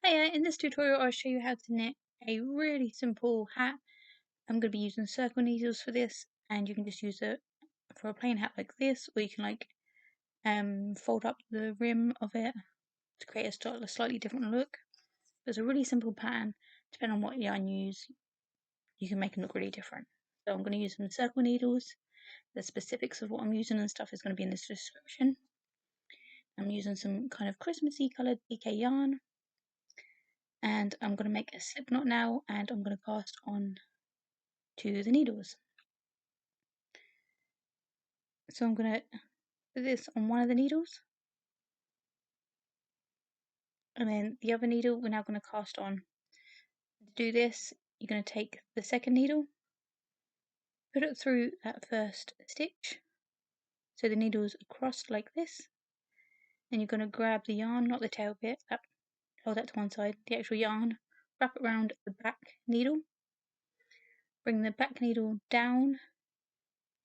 Hiya, in this tutorial I'll show you how to knit a really simple hat. I'm going to be using circle needles for this, and you can just use it for a plain hat like this, or you can fold up the rim of it to create a slightly different look. It's a really simple pattern. Depending on what yarn you use, you can make them look really different. So I'm going to use some circle needles. The specifics of what I'm using and stuff is going to be in this description. I'm using some kind of Christmassy coloured DK yarn. And I'm going to make a slip knot now, and I'm going to cast on to the needles. So I'm going to put this on one of the needles, and then the other needle we're now going to cast on. To do this, you're going to take the second needle, put it through that first stitch, so the needles are crossed like this. Then you're going to grab the yarn, not the tail bit, hold that to one side, the actual yarn, wrap it around the back needle, bring the back needle down,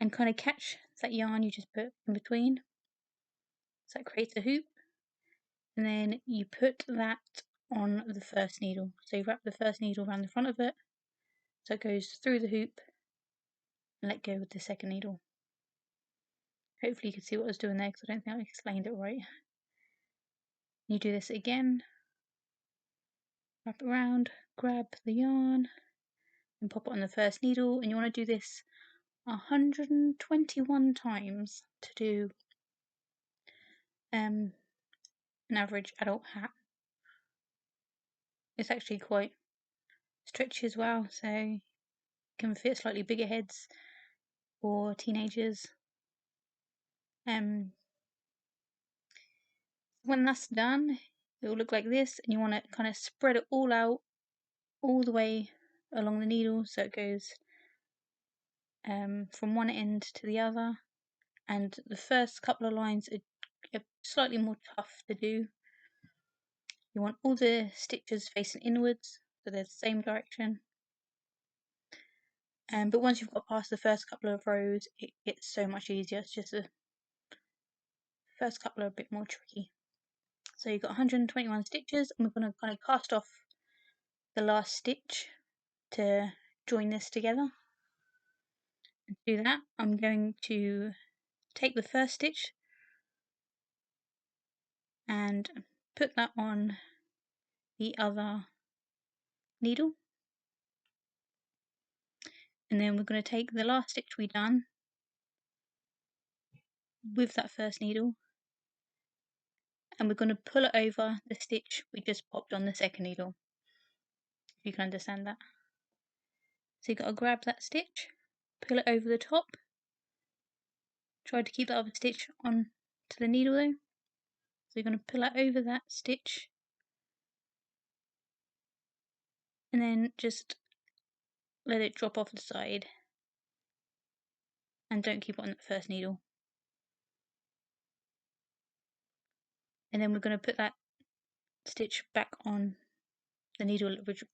and kind of catch that yarn you just put in between. So that creates a hoop, and then you put that on the first needle. So you wrap the first needle around the front of it, so it goes through the hoop, and let go with the second needle. Hopefully you can see what I was doing there, because I don't think I explained it right. You do this again, wrap it around, grab the yarn, and pop it on the first needle, and you want to do this 121 times to do an average adult hat. It's actually quite stretchy as well, so you can fit slightly bigger heads or teenagers. When that's done, it will look like this, and you want to kind of spread it all out all the way along the needle, so it goes from one end to the other. And the first couple of lines are slightly more tough to do. You want all the stitches facing inwards, so they're the same direction. But once you've got past the first couple of rows, it gets so much easier. It's just the first couple are a bit more tricky. So you've got 121 stitches, and we're going to kind of cast off the last stitch to join this together. And to do that, I'm going to take the first stitch and put that on the other needle, and then we're going to take the last stitch we done with that first needle, and we're going to pull it over the stitch we just popped on the second needle, if you can understand that. So you've got to grab that stitch, pull it over the top, try to keep the other stitch on to the needle though. So you're going to pull it over that stitch, and then just let it drop off the side, and don't keep it on the first needle. And then we're going to put that stitch back on the needle which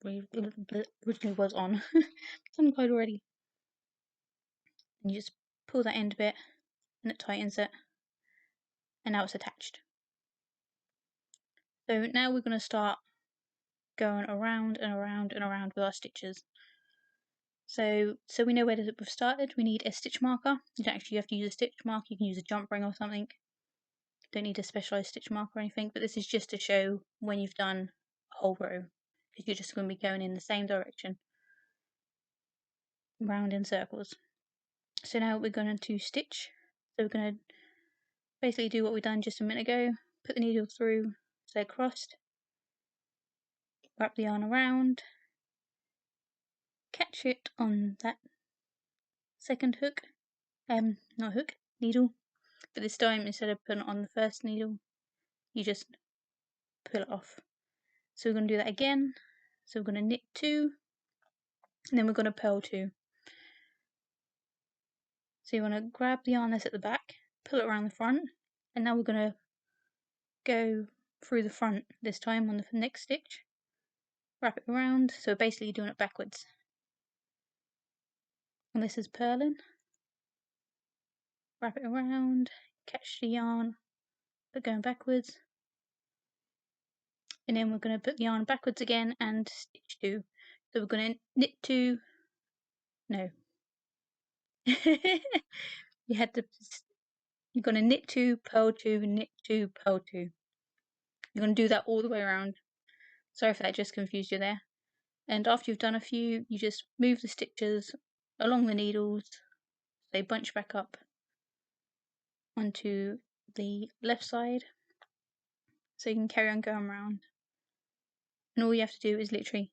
originally was on. It's untied already. And you just pull that end bit, and it tightens it, and now it's attached. So now we're going to start going around and around and around with our stitches. So we know where we've started. We need a stitch marker. You don't actually have to use a stitch marker, you can use a jump ring or something. Don't need a specialised stitch marker or anything, but this is just to show when you've done a whole row, because you're just going to be going in the same direction, round in circles. So now we're going to stitch. So we're going to basically do what we've done just a minute ago, put the needle through so they're crossed, wrap the yarn around, catch it on that second hook, not hook, needle, but this time instead of putting it on the first needle, you just pull it off. So we're going to do that again. So we're going to knit 2, and then we're going to purl 2. So you want to grab the yarn that's at the back, pull it around the front, and now we're going to go through the front this time on the next stitch, wrap it around, so basically doing it backwards. And this is purling. Wrap it around, catch the yarn, but going backwards. and then we're going to put the yarn backwards again and stitch 2. So we're going to knit 2. No. you had to. You're going to knit 2, purl 2, knit 2, purl 2. You're going to do that all the way around. Sorry if that just confused you there. And after you've done a few, you just move the stitches along the needles. They bunch back up onto the left side. So you can carry on going around. And all you have to do is literally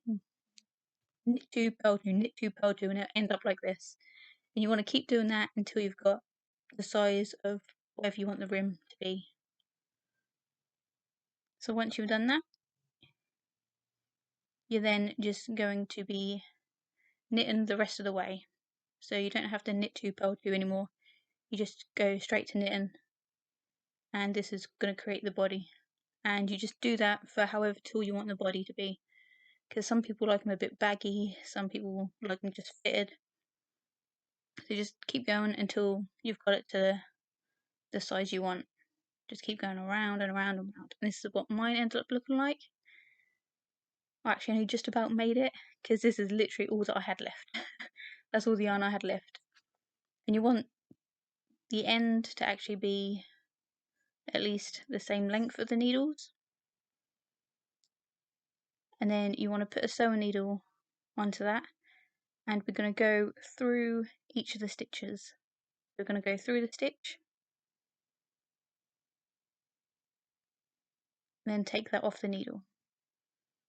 knit 2, purl 2, knit 2, purl 2, and it'll end up like this. And you want to keep doing that until you've got the size of whatever you want the rim to be. So once you've done that, you're then just going to be knitting the rest of the way. So you don't have to knit 2, purl 2 anymore. You just go straight to knitting, and this is going to create the body. And you just do that for however tall you want the body to be, because some people like them a bit baggy, some people like them just fitted. So just keep going until you've got it to the size you want. Just keep going around and around and around. And this is what mine ended up looking like. I actually only just about made it, because this is literally all that I had left. That's all the yarn I had left. And you want the end to actually be at least the same length of the needles. And then you want to put a sewing needle onto that, and we're going to go through each of the stitches. We're going to go through the stitch, and then take that off the needle.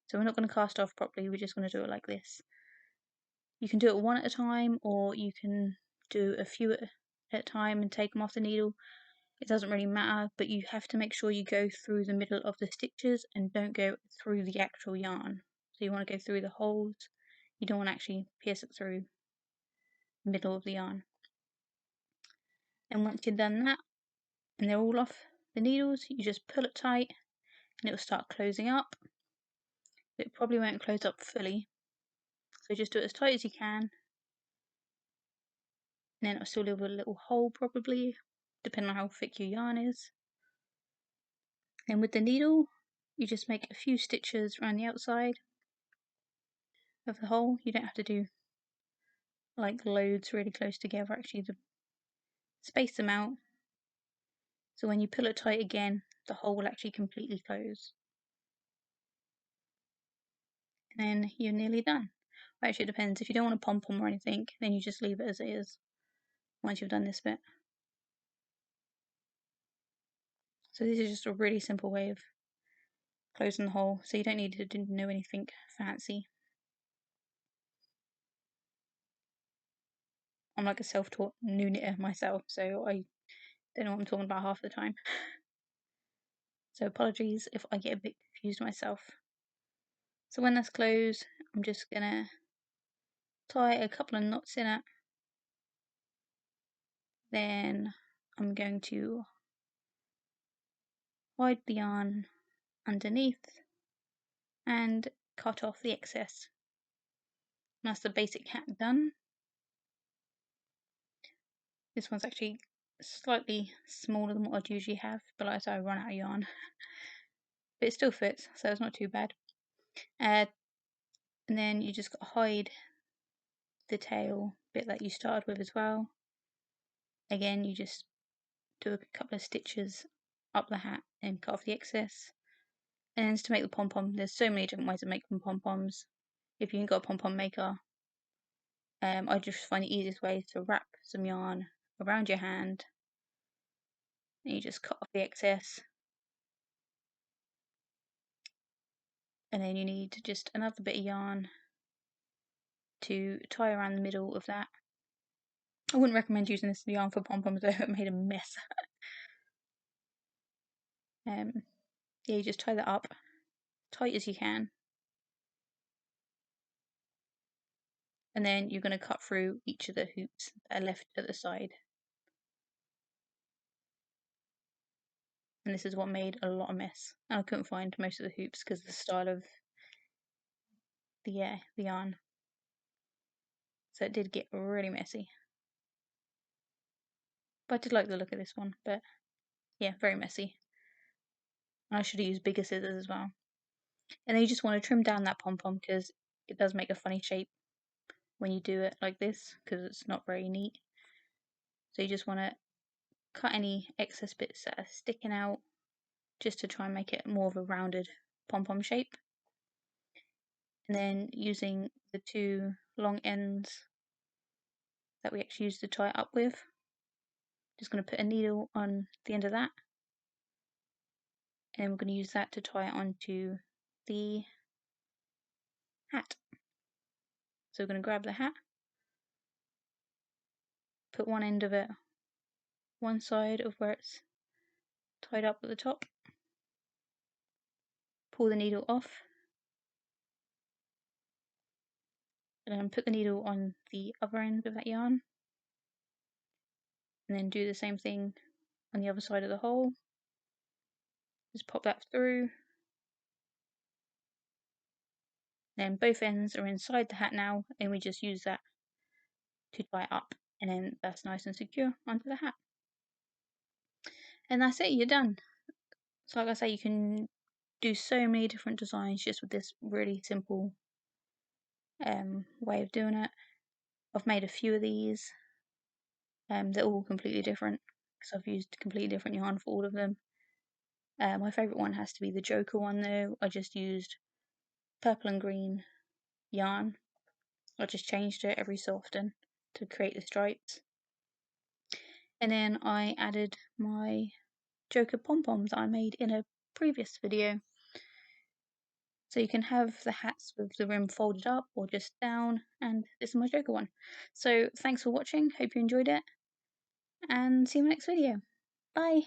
So we're not going to cast off properly, we're just going to do it like this. You can do it one at a time, or you can do a few at a time and take them off the needle. It doesn't really matter, but you have to make sure you go through the middle of the stitches and don't go through the actual yarn. So you want to go through the holes. You don't want to actually pierce it through the middle of the yarn. And once you've done that, and they're all off the needles, you just pull it tight and it will start closing up. It probably won't close up fully, so just do it as tight as you can, and then it'll still leave a little hole probably, depending on how thick your yarn is. And with the needle, you just make a few stitches around the outside of the hole. You don't have to do like loads really close together, actually, to space them out, so when you pull it tight again, the hole will actually completely close. And then you're nearly done. Actually, it depends. If you don't want a pom-pom or anything, then you just leave it as it is once you've done this bit. So this is just a really simple way of closing the hole, so you don't need to know anything fancy. I'm like a self-taught new knitter myself, so I don't know what I'm talking about half the time. So apologies if I get a bit confused myself. So when that's closed, I'm just gonna tie a couple of knots in it. Then I'm going to hide the yarn underneath and cut off the excess. And that's the basic hat done. This one's actually slightly smaller than what I'd usually have, but like I said, I run out of yarn. But it still fits, so it's not too bad. And then you just got to hide the tail bit that you started with as well. Again, you just do a couple of stitches up the hat and cut off the excess. And to make the pom-pom, there's so many different ways of making pom-poms. If you ain't got a pom-pom maker, I just find the easiest way to wrap some yarn around your hand, and you just cut off the excess. And then you need just another bit of yarn to tie around the middle of that. I wouldn't recommend using this yarn for pom-poms though, it made a mess. Yeah, you just tie that up tight as you can. And then you're going to cut through each of the hoops that are left at the side. And this is what made a lot of mess. And I couldn't find most of the hoops because of the style of the yarn. So it did get really messy. But I did like the look of this one, but yeah, very messy. And I should have used bigger scissors as well. And then you just want to trim down that pom-pom because it does make a funny shape when you do it like this, because it's not very neat. So you just want to cut any excess bits that are sticking out just to try and make it more of a rounded pom-pom shape. And then using the two long ends that we actually used to tie it up with, just going to put a needle on the end of that, and we're going to use that to tie it onto the hat. So we're going to grab the hat, put one end of it one side of where it's tied up at the top, pull the needle off, and then put the needle on the other end of that yarn, and then do the same thing on the other side of the hole. Just pop that through. Then both ends are inside the hat now, and we just use that to tie it up, and then that's nice and secure onto the hat. And that's it, you're done. So like I say, you can do so many different designs just with this really simple way of doing it. I've made a few of these. They're all completely different because I've used completely different yarn for all of them. My favourite one has to be the Joker one though. I just used purple and green yarn. I just changed it every so often to create the stripes. And then I added my Joker pom-poms I made in a previous video. So you can have the hats with the rim folded up or just down, and this is my Joker one. So thanks for watching, hope you enjoyed it, and see you in my next video. Bye!